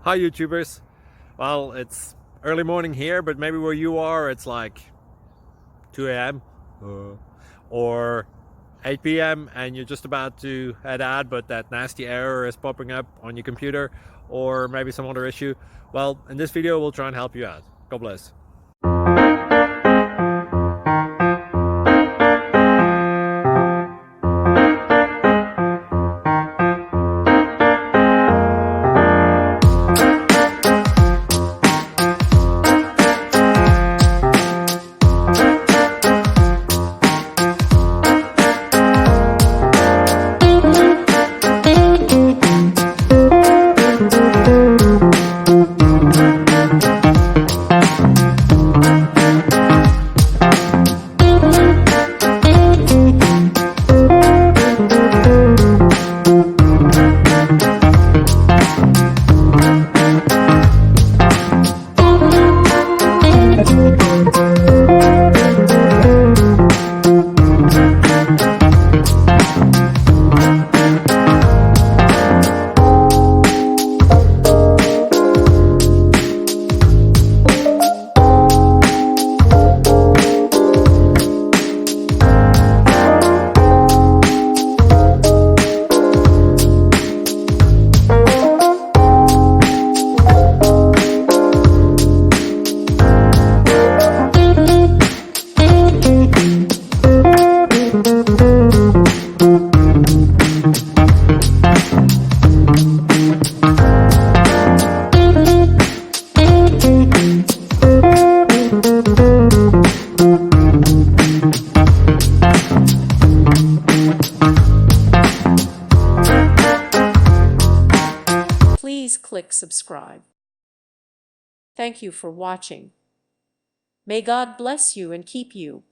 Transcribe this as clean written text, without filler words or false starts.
Hi YouTubers. Well, it's early morning here, but maybe where you are it's like 2 a.m. or 8 p.m. and you're just about to head out, but that nasty error is popping up on your computer, or maybe some other issue. Well, in this video we'll try and help you out. God bless. Please click subscribe. Thank you for watching. May God bless you and keep you.